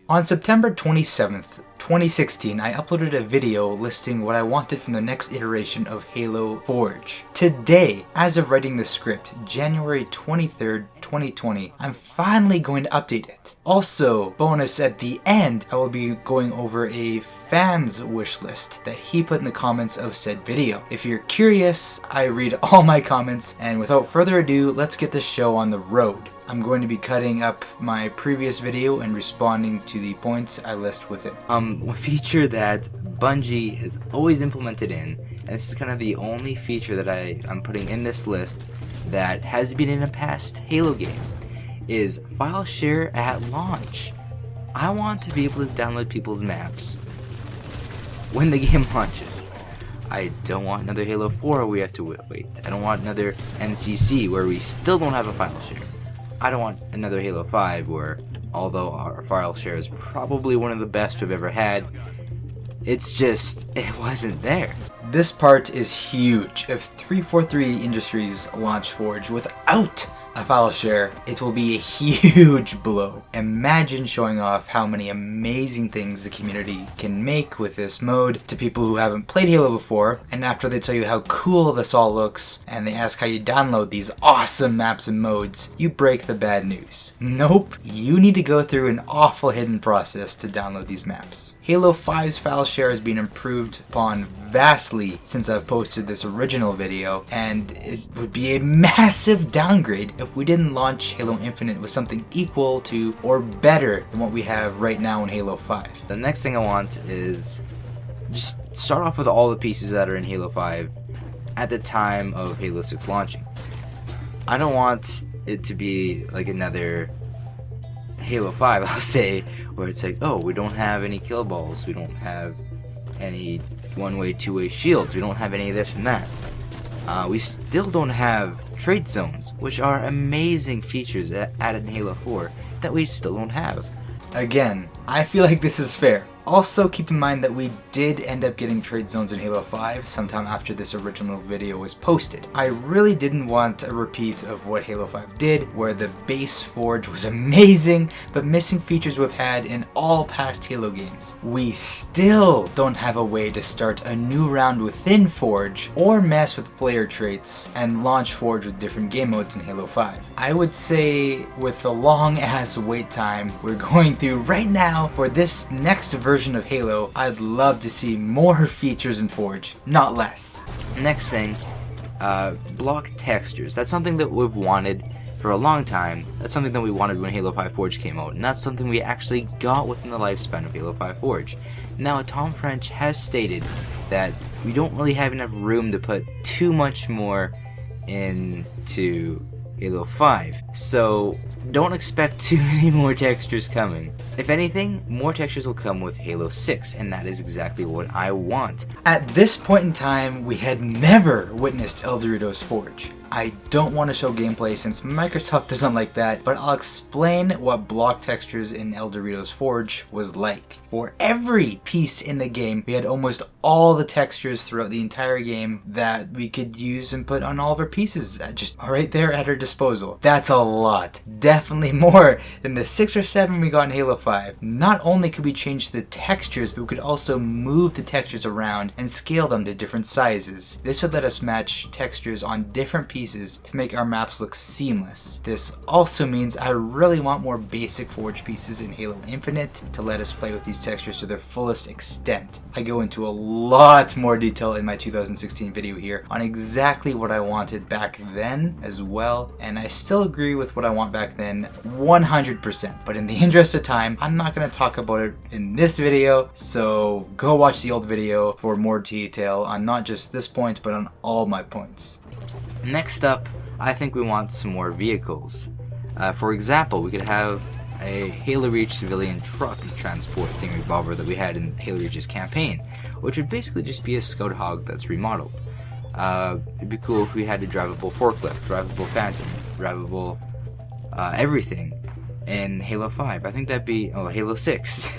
On September 27th, 2016, I uploaded a video listing what I wanted from the next iteration of Halo Forge. Today, as of writing the script, January 23rd, 2020, I'm finally going to update it. Also, bonus at the end, I will be going over a fan's wish list that he put in the comments of said video. If you're curious, I read all my comments, and without further ado, let's get the show on the road. I'm going to be cutting up my previous video and responding to the points I list with it. A feature that Bungie has always implemented in, and this is kind of the only feature that I'm putting in this list that has been in a past Halo game, is file share at launch. I want to be able to download people's maps when the game launches. I don't want another Halo 4 where we have to wait. I don't want another MCC where we still don't have a file share. I don't want another Halo 5 where, although our file share is probably one of the best we've ever had, it's just, it wasn't there. This part is huge. If 343 Industries launch Forge without a file share, it will be a huge blow. Imagine showing off how many amazing things the community can make with this mode to people who haven't played Halo before, and after they tell you how cool this all looks and they ask how you download these awesome maps and modes, you break the bad news. Nope, you need to go through an awful hidden process to download these maps. Halo 5's file share has been improved upon vastly since I've posted this original video, and it would be a massive downgrade if we didn't launch Halo Infinite with something equal to or better than what we have right now in Halo 5. The next thing I want is just start off with all the pieces that are in Halo 5 at the time of Halo 6 launching. I don't want it to be like another Halo 5, I'll say, where it's like, oh, we don't have any kill balls, we don't have any one-way, two-way shields, we don't have any of this and that. We still don't have trade zones, which are amazing features added in Halo 4 that we still don't have. Again, I feel like this is fair. Also, keep in mind that we did end up getting trade zones in Halo 5 sometime after this original video was posted. I really didn't want a repeat of what Halo 5 did, where the base Forge was amazing, but missing features we've had in all past Halo games. We still don't have a way to start a new round within Forge, or mess with player traits, and launch Forge with different game modes in Halo 5. I would say, with the long ass wait time we're going through right now for this next version of Halo, I'd love to see more features in Forge, not less. Next thing, block textures. That's something that we've wanted for a long time. That's something that we wanted when Halo 5 Forge came out, and that's something we actually got within the lifespan of Halo 5 Forge. Now, Tom French has stated that we don't really have enough room to put too much more into Halo 5, so don't expect too many more textures coming. If anything, more textures will come with Halo 6, and that is exactly what I want. At this point in time, we had never witnessed Eldoritos Forge. I don't want to show gameplay since Microsoft doesn't like that, but I'll explain what block textures in Eldoritos Forge was like. For every piece in the game, we had almost all the textures throughout the entire game that we could use and put on all of our pieces just right there at our disposal. That's a lot. Definitely more than the 6 or 7 we got in Halo 5. Not only could we change the textures, but we could also move the textures around and scale them to different sizes. This would let us match textures on different pieces to make our maps look seamless. This also means I really want more basic Forge pieces in Halo Infinite to let us play with these textures to their fullest extent. I go into a lot more detail in my 2016 video here on exactly what I wanted back then as well, and I still agree with what I want back then 100%. But in the interest of time, I'm not going to talk about it in this video, so go watch the old video for more detail on not just this point, but on all my points. Next up, I think we want some more vehicles. For example, we could have a Halo Reach civilian truck transport thingamabobber that we had in Halo Reach's campaign, which would basically just be a scout hog that's remodeled. It'd be cool if we had a drivable forklift, drivable phantom, drivable everything in Halo 5. I think that'd be, oh, Halo 6,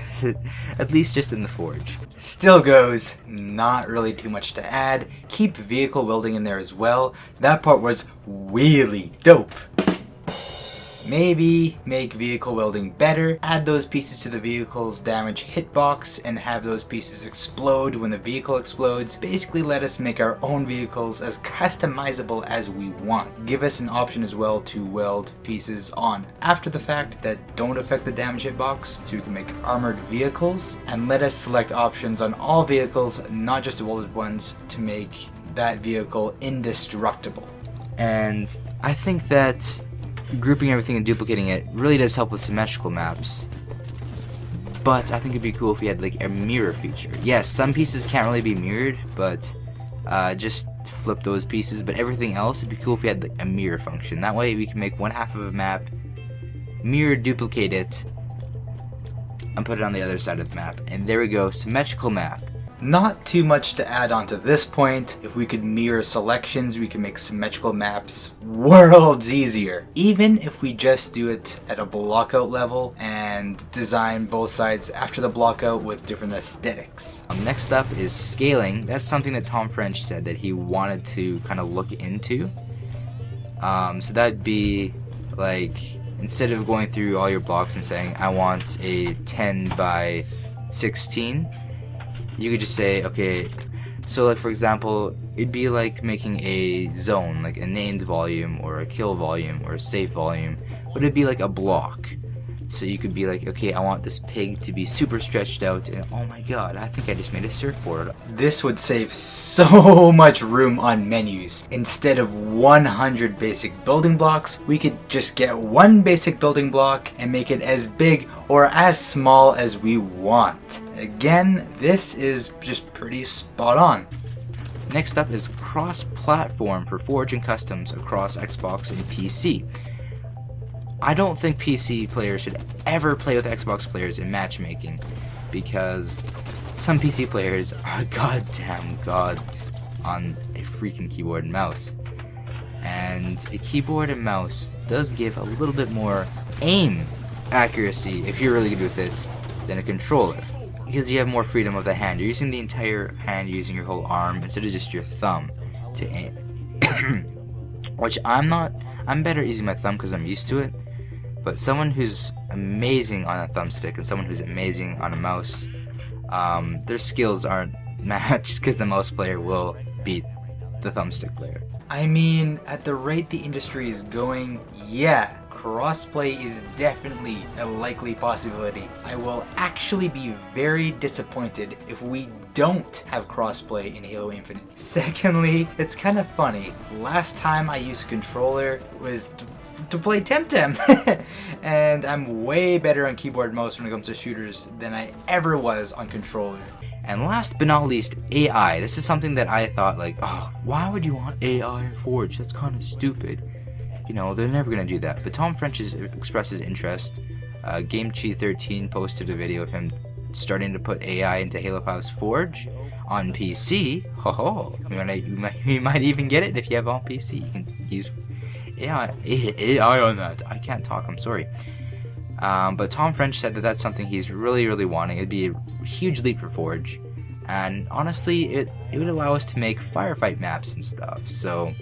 at least just in the Forge. Still goes, not really too much to add. Keep vehicle welding in there as well. That part was really dope. Maybe make vehicle welding better, add those pieces to the vehicle's damage hitbox, and have those pieces explode when the vehicle explodes. Basically let us make our own vehicles as customizable as we want. Give us an option as well to weld pieces on after the fact that don't affect the damage hitbox, so we can make armored vehicles, and let us select options on all vehicles, not just the welded ones, to make that vehicle indestructible. And I think that grouping everything and duplicating it really does help with symmetrical maps. But I think it'd be cool if we had like a mirror feature. Yes, some pieces can't really be mirrored, but just flip those pieces. But everything else, it'd be cool if we had like a mirror function. That way we can make one half of a map, mirror duplicate it, and put it on the other side of the map. And there we go, symmetrical map. Not too much to add on to this point. If we could mirror selections, we can make symmetrical maps worlds easier. Even if we just do it at a blockout level and design both sides after the blockout with different aesthetics. Next up is scaling. That's something that Tom French said that he wanted to kind of look into. So that'd be like, instead of going through all your blocks and saying, I want a 10 by 16, you could just say, okay, so like for example, it'd be like making a zone, like a named volume or a kill volume or a safe volume, but it'd be like a block. So you could be like, okay, I want this pig to be super stretched out, and oh my god, I think I just made a surfboard. This would save so much room on menus. Instead of 100 basic building blocks, we could just get one basic building block and make it as big or as small as we want. Again, this is just pretty spot on. Next up is cross-platform for Forge and Customs across Xbox and PC. I don't think PC players should ever play with Xbox players in matchmaking, because some PC players are goddamn gods on a freaking keyboard and mouse. And a keyboard and mouse does give a little bit more aim accuracy, if you're really good with it, than a controller. Because you have more freedom of the hand. You're using the entire hand, using your whole arm instead of just your thumb to aim. Which I'm better using my thumb because I'm used to it. But someone who's amazing on a thumbstick and someone who's amazing on a mouse, their skills aren't matched because the mouse player will beat the thumbstick player. I mean, at the rate the industry is going, yeah, crossplay is definitely a likely possibility. I will actually be very disappointed if we don't have crossplay in Halo Infinite. Secondly, it's kind of funny. Last time I used a controller was to play Temtem, and I'm way better on keyboard and mouse when it comes to shooters than I ever was on controller. And last but not least, AI. This is something that I thought like, oh, why would you want AI in Forge? That's kind of stupid. You know, they're never going to do that. But Tom French has expressed his interest. GameChi13 posted a video of him starting to put AI into Halo 5's Forge on PC. Ho, you might even get it if you have it on PC. He's AI on that. I can't talk, I'm sorry. But Tom French said that that's something he's really wanting. It'd be a huge leap for Forge. And honestly, it would allow us to make firefight maps and stuff. So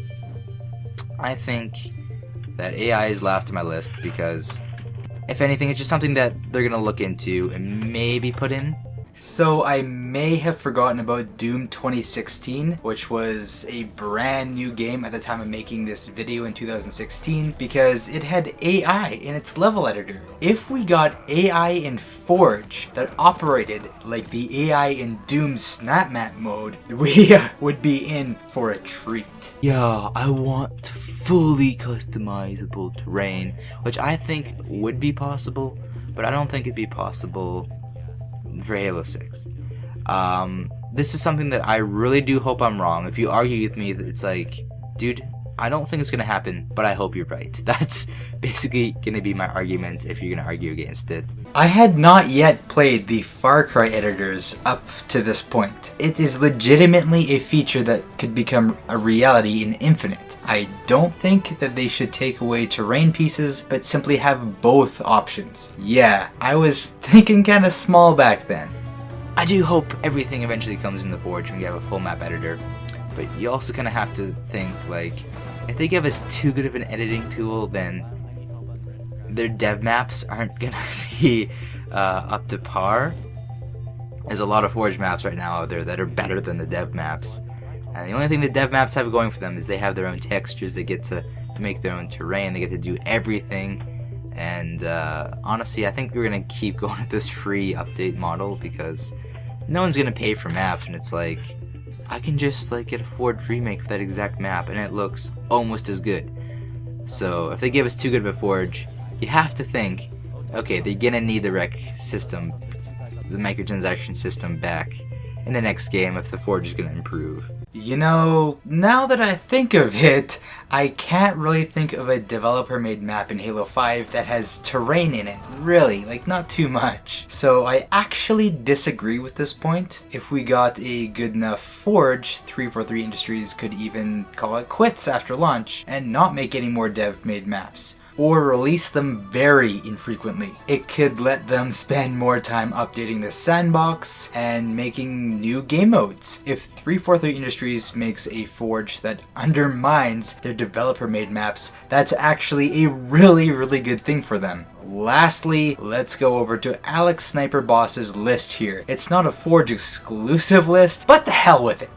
I think that AI is last on my list because, if anything, it's just something that they're going to look into and maybe put in. So I may have forgotten about Doom 2016, which was a brand new game at the time of making this video in 2016, because it had AI in its level editor. If we got AI in Forge that operated like the AI in Doom's snap map mode, we would be in for a treat. Yeah, I want fully customizable terrain, which I think would be possible, but I don't think it'd be possible for Halo 6. This is something that I really do hope I'm wrong. If you argue with me, it's like, dude, I don't think it's gonna happen, but I hope you're right. That's basically gonna be my argument if you're gonna argue against it. I had not yet played the Far Cry editors up to this point. It is legitimately a feature that could become a reality in Infinite. I don't think that they should take away terrain pieces, but simply have both options. Yeah, I was thinking kinda small back then. I do hope everything eventually comes in the Forge when you have a full map editor, but you also kind of have to think, like, if they give us too good of an editing tool, then their dev maps aren't gonna be up to par. There's a lot of Forge maps right now out there that are better than the dev maps. And the only thing the dev maps have going for them is they have their own textures, they get to make their own terrain, they get to do everything. And honestly, I think we're gonna keep going with this free update model because no one's gonna pay for maps, and it's like, I can just like get a Forge remake for that exact map and it looks almost as good. So if they give us too good of a Forge, you have to think, okay, they're gonna need the rec system, the microtransaction system back in the next game if the Forge is gonna improve. You know, now that I think of it, I can't really think of a developer-made map in Halo 5 that has terrain in it, really, like not too much. So I actually disagree with this point. If we got a good enough Forge, 343 Industries could even call it quits after launch and not make any more dev-made maps, or release them very infrequently. It could let them spend more time updating the sandbox and making new game modes. If 343 Industries makes a Forge that undermines their developer-made maps, that's actually a really good thing for them. Lastly, let's go over to Alex Sniper Boss's list here. It's not a Forge exclusive list, but the hell with it.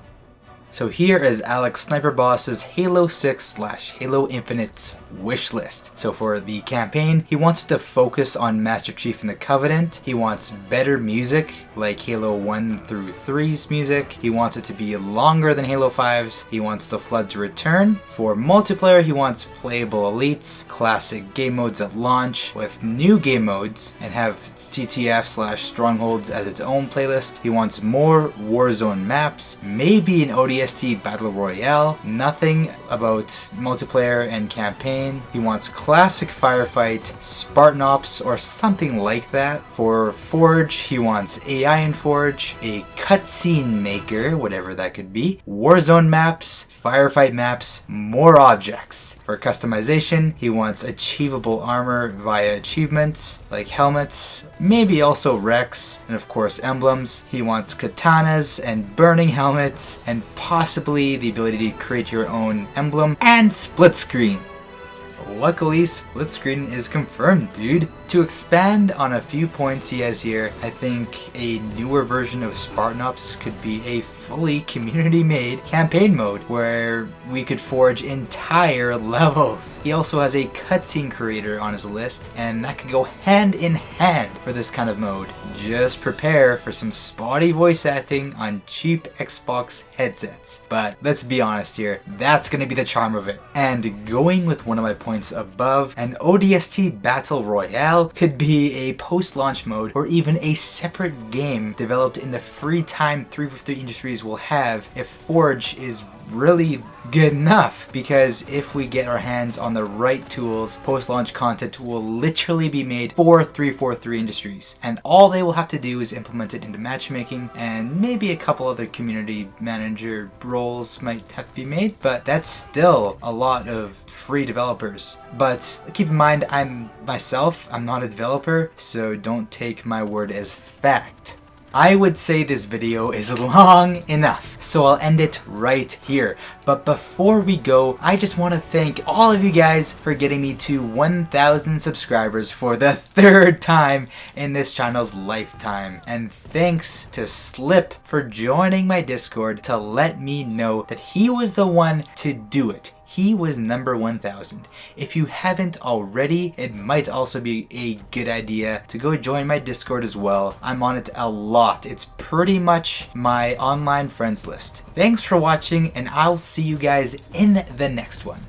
So here is Alex Sniper Boss's Halo 6/Halo Infinite's wish list. So for the campaign, he wants to focus on Master Chief and the Covenant. He wants better music, like Halo 1 through 3's music. He wants it to be longer than Halo 5's. He wants the Flood to return. For multiplayer, he wants playable elites, classic game modes at launch with new game modes, and have CTF/Strongholds as its own playlist. He wants more Warzone maps, maybe an ODST Battle Royale, nothing about multiplayer and campaign. He wants classic Firefight, Spartan Ops, or something like that. For Forge, he wants AI in Forge, a cutscene maker, whatever that could be, Warzone maps, Firefight maps, more objects. For customization, he wants achievable armor via achievements, like helmets, maybe also Rex, and of course emblems. He wants katanas and burning helmets, and possibly the ability to create your own emblem, and split screen. Luckily, split screen is confirmed, dude. To expand on a few points he has here, I think a newer version of Spartan Ops could be a fully community-made campaign mode where we could forge entire levels. He also has a cutscene creator on his list, and that could go hand in hand for this kind of mode. Just prepare for some spotty voice acting on cheap Xbox headsets. But let's be honest here, that's gonna be the charm of it. And going with one of my points above, an ODST Battle Royale could be a post-launch mode or even a separate game developed in the free time 343 Industries will have if Forge is really good enough, because if we get our hands on the right tools, post-launch content will literally be made for 343 Industries, and all they will have to do is implement it into matchmaking, and maybe a couple other community manager roles might have to be made, but that's still a lot of free developers. But keep in mind, I'm not a developer, so don't take my word as fact. I would say this video is long enough, so I'll end it right here. But before we go, I just want to thank all of you guys for getting me to 1,000 subscribers for the 3rd time in this channel's lifetime. And thanks to Slip for joining my Discord to let me know that he was the one to do it. He was number 1,000. If you haven't already, it might also be a good idea to go join my Discord as well. I'm on it a lot. It's pretty much my online friends list. Thanks for watching, and I'll see you guys in the next one.